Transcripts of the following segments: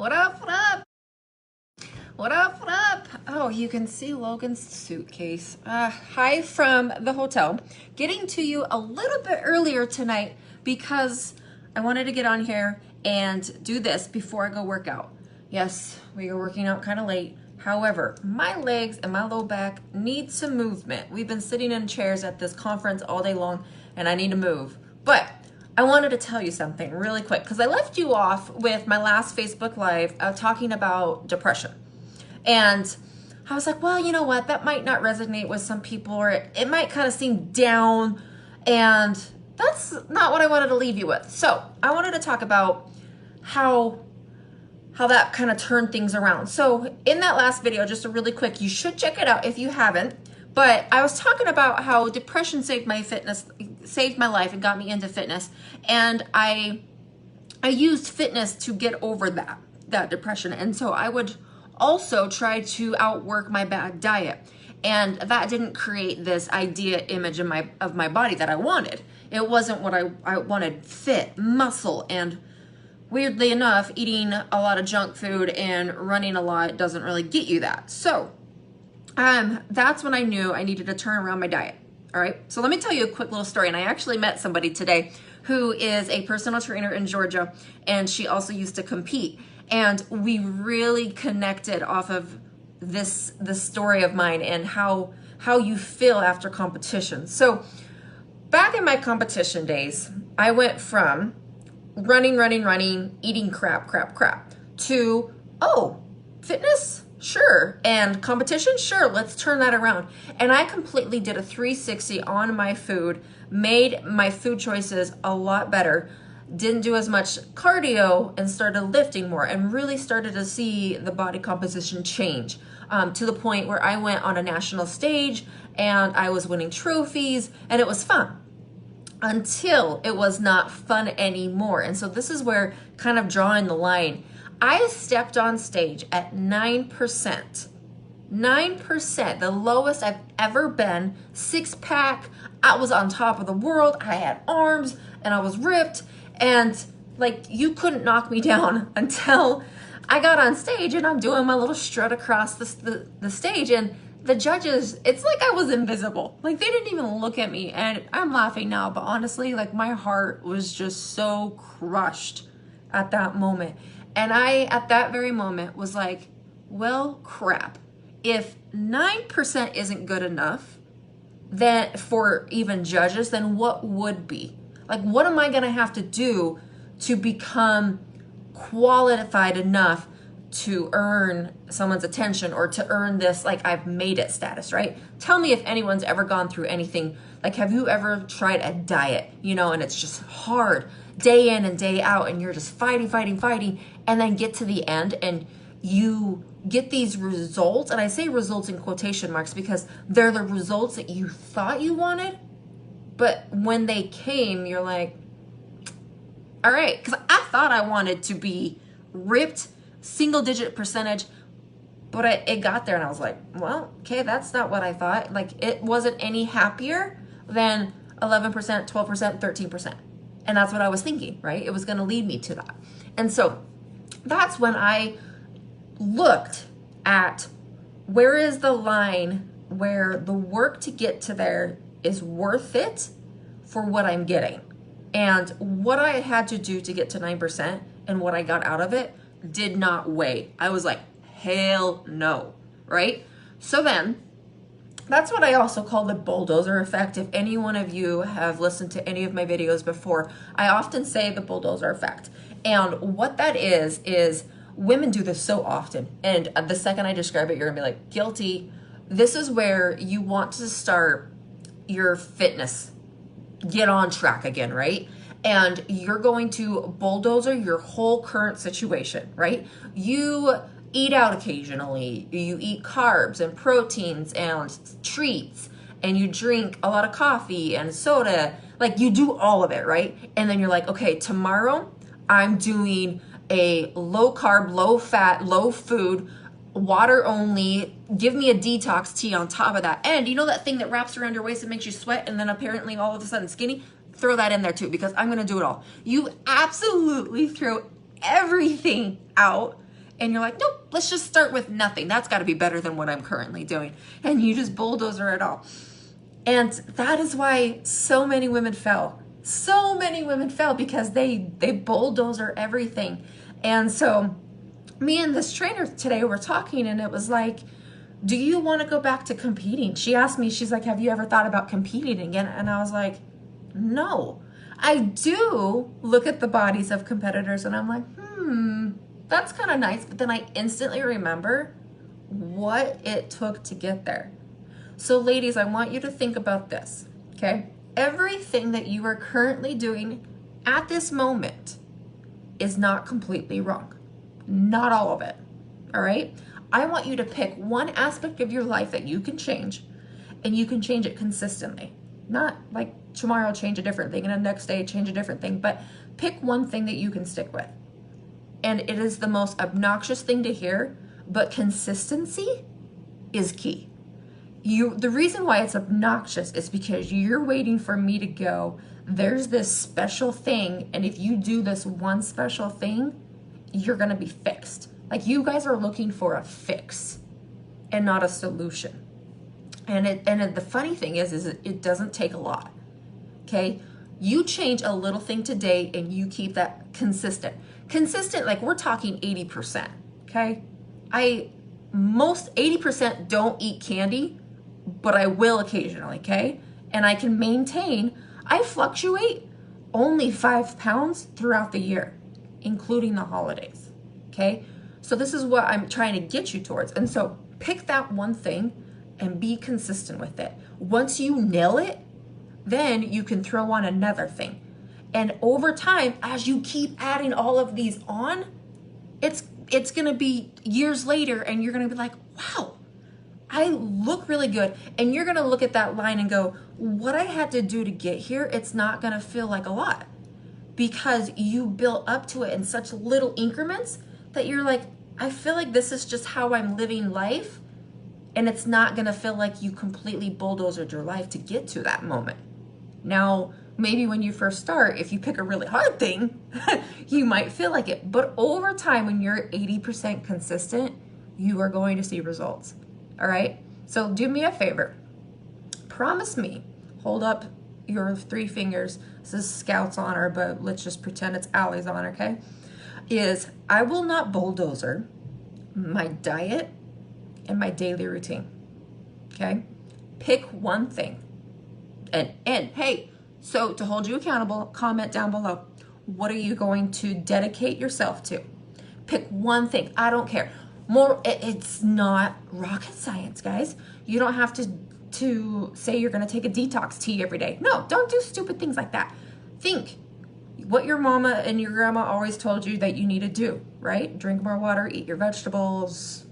What up, what up? What up, what up? Oh, you can see Logan's suitcase. Hi from the hotel. Getting to you a little bit earlier tonight because I wanted to get on here and do this before I go work out. Yes, we go working out kind of late. However, my legs and my low back need some movement. We've been sitting in chairs at this conference all day long and I need to move. But I wanted to tell you something really quick because I left you off with my last Facebook Live talking about depression. And I was like, well, you know what? That might not resonate with some people, or it might kind of seem down. And that's not what I wanted to leave you with. So I wanted to talk about how that kind of turned things around. So in that last video, just a really quick, you should check it out if you haven't. But I was talking about how depression saved my life and got me into fitness. And I used fitness to get over that depression. And so I would also try to outwork my bad diet. And that didn't create this idea image of my body that I wanted. It wasn't what I wanted: fit, muscle, and weirdly enough, eating a lot of junk food and running a lot doesn't really get you that. So that's when I knew I needed to turn around my diet. All right. So let me tell you a quick little story. And I actually met somebody today who is a personal trainer in Georgia, and she also used to compete. And we really connected off of this story of mine and how you feel after competition. So back in my competition days, I went from running, eating crap, to, oh, fitness? Sure. And competition? Sure. Let's turn that around. And I completely did a 360 on my food, made my food choices a lot better, didn't do as much cardio, and started lifting more, and really started to see the body composition change to the point where I went on a national stage and I was winning trophies and it was fun. Until it was not fun anymore. And so this is where kind of drawing the line. I stepped on stage at 9%. 9%, the lowest I've ever been. 6-pack, I was on top of the world. I had arms and I was ripped. And like, you couldn't knock me down until I got on stage and I'm doing my little strut across the stage. And the judges, it's like I was invisible. Like, they didn't even look at me. And I'm laughing now, but honestly, like, my heart was just so crushed at that moment. And I, at that very moment, was like, well, crap. If 9% isn't good enough then for even judges, then what would be? Like, what am I going to have to do to become qualified enough to earn someone's attention, or to earn this, like, I've made it status, right? Tell me if anyone's ever gone through anything. Like, have you ever tried a diet, and it's just hard day in and day out, and you're just fighting, and then get to the end and you get these results, and I say results in quotation marks because they're the results that you thought you wanted, but when they came, you're like, all right, because I thought I wanted to be ripped, single-digit percentage, but it got there, and I was like, well, okay, that's not what I thought. Like, it wasn't any happier than 11%, 12%, 13. And that's what I was thinking, right? It was going to lead me to that. And so that's when I looked at where is the line where the work to get to there is worth it for what I'm getting. And what I had to do to get to 9% and what I got out of it did not weigh. I was like, hell no, right? So then that's what I also call the bulldozer effect. If any one of you have listened to any of my videos before, I often say the bulldozer effect. And what that is women do this so often. And the second I describe it, you're gonna be like, guilty. This is where you want to start your fitness, get on track again, right? And you're going to bulldozer your whole current situation, right? You eat out occasionally, you eat carbs and proteins and treats, and you drink a lot of coffee and soda, like you do all of it, right? And then you're like, okay, tomorrow I'm doing a low carb, low fat, low food, water only, give me a detox tea on top of that. And you know that thing that wraps around your waist and makes you sweat and then apparently all of a sudden skinny? Throw that in there too, because I'm gonna do it all. You absolutely throw everything out And you're like, nope, let's just start with nothing. That's got to be better than what I'm currently doing. And you just bulldozer it all. And that is why so many women fell. So many women fell because they bulldozer everything. And so me and this trainer today were talking, and it was like, do you want to go back to competing? She asked me, she's like, have you ever thought about competing again? And I was like, no. I do look at the bodies of competitors and I'm like, that's kind of nice. But then I instantly remember what it took to get there. So ladies, I want you to think about this, okay? Everything that you are currently doing at this moment is not completely wrong. Not all of it, all right? I want you to pick one aspect of your life that you can change, and you can change it consistently. Not like tomorrow change a different thing and the next day change a different thing, but pick one thing that you can stick with. And it is the most obnoxious thing to hear, but consistency is key. The reason why it's obnoxious is because you're waiting for me to go, there's this special thing, and if you do this one special thing, you're gonna be fixed. Like, you guys are looking for a fix and not a solution. And the funny thing is it doesn't take a lot, okay? You change a little thing today and you keep that consistent. Consistent, like we're talking 80%, okay? 80% don't eat candy, but I will occasionally, okay? And I can maintain, I fluctuate only 5 pounds throughout the year, including the holidays, okay? So this is what I'm trying to get you towards. And so pick that one thing and be consistent with it. Once you nail it, then you can throw on another thing. And over time, as you keep adding all of these on, it's gonna be years later and you're gonna be like, wow, I look really good. And you're gonna look at that line and go, what I had to do to get here, it's not gonna feel like a lot, because you built up to it in such little increments that you're like, I feel like this is just how I'm living life. And it's not gonna feel like you completely bulldozed your life to get to that moment. Now, maybe when you first start, if you pick a really hard thing, you might feel like it. But over time, when you're 80% consistent, you are going to see results. All right? So do me a favor. Promise me, hold up your 3 fingers. This is Scout's honor, but let's just pretend it's Allie's honor, okay? Is I will not bulldozer my diet and my daily routine, okay? Pick one thing. And hey, so to hold you accountable, comment down below. What are you going to dedicate yourself to? Pick one thing. I don't care. It's not rocket science, guys. You don't have to say you're going to take a detox tea every day. No, don't do stupid things like that. Think what your mama and your grandma always told you that you need to do, right? Drink more water, eat your vegetables,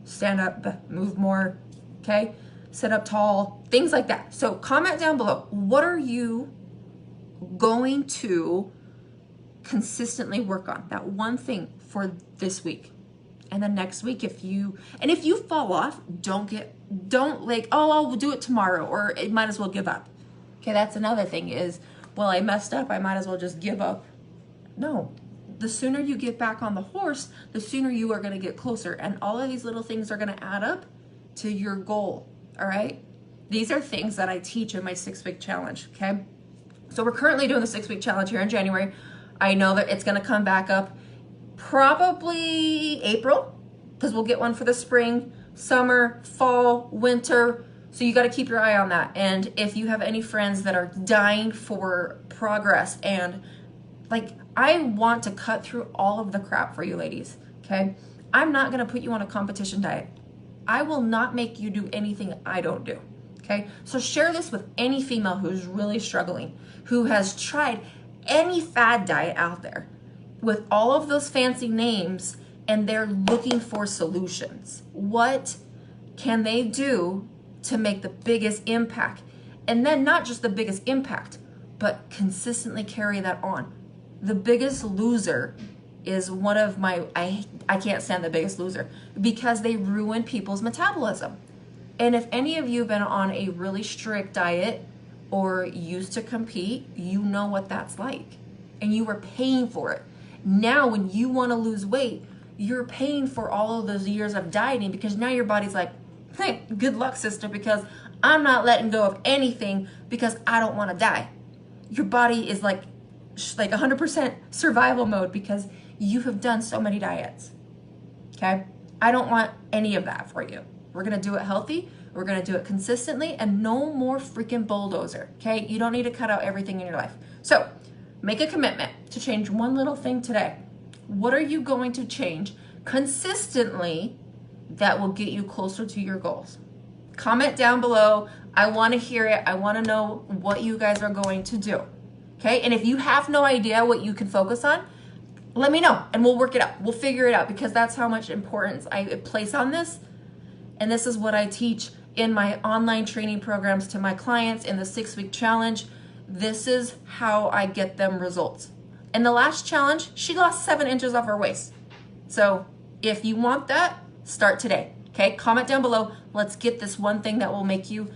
stand up, move more, okay? Sit up tall, things like that. So comment down below, what are you going to consistently work on? That one thing for this week. And then next week, if you fall off, don't like, oh, I'll do it tomorrow, or it might as well give up. Okay, that's another thing is, well, I messed up, I might as well just give up. No, the sooner you get back on the horse, the sooner you are gonna get closer. And all of these little things are gonna add up to your goal, all right? These are things that I teach in my 6-week challenge, okay? So we're currently doing the 6-week challenge here in January. I know that it's gonna come back up probably April, because we'll get one for the spring, summer, fall, winter. So you got to keep your eye on that. And if you have any friends that are dying for progress, and like, I want to cut through all of the crap for you ladies, okay? I'm not going to put you on a competition diet. I will not make you do anything I don't do, okay? So share this with any female who's really struggling, who has tried any fad diet out there with all of those fancy names, and they're looking for solutions. What can they do to make the biggest impact? And then not just the biggest impact, but consistently carry that on. The Biggest Loser is one of my, I can't stand The Biggest Loser, because they ruin people's metabolism. And if any of you have been on a really strict diet or used to compete, you know what that's like. And you were paying for it. Now, when you want to lose weight, you're paying for all of those years of dieting, because now your body's like, hey, good luck, sister, because I'm not letting go of anything because I don't want to die. Your body is like 100% survival mode because you have done so many diets. Okay? I don't want any of that for you. We're going to do it healthy. We're going to do it consistently, and no more freaking bulldozer. Okay? You don't need to cut out everything in your life. So make a commitment to change one little thing today. What are you going to change consistently that will get you closer to your goals? Comment down below. I want to hear it. I want to know what you guys are going to do. Okay? And if you have no idea what you can focus on, let me know and we'll work it out. We'll figure it out, because that's how much importance I place on this. And this is what I teach in my online training programs to my clients in the 6-week challenge. This is how I get them results. In the last challenge, she lost 7 inches off her waist. So if you want that, start today. Okay? Comment down below. Let's get this one thing that will make you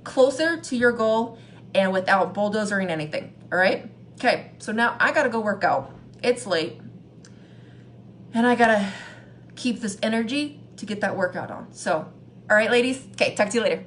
closer to your goal and without bulldozering anything. All right? Okay, so now I gotta go work out. It's late. And I gotta keep this energy to get that workout on. So, all right, ladies. Okay, talk to you later.